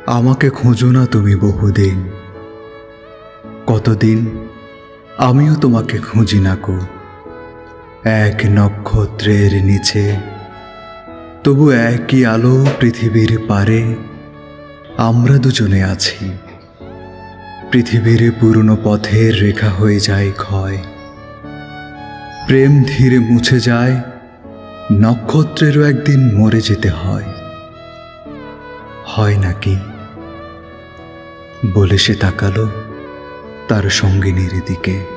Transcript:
আমাকে খোঁজো না তুমি বহুদিন, কতদিন আমিও তোমাকে খুঁজি না গো। এক নক্ষত্রের নিচে তবু একই আলো পৃথিবীর পারে আমরা দুজনে আছি। পৃথিবীর পুরনো পথের রেখা হয়ে যায় ক্ষয়, প্রেম ধীরে মুছে যায়, নক্ষত্রেরও একদিন মরে যেতে হয়। হয় নাকি? বলে সে তাকালো তার সঙ্গিনীর দিকে।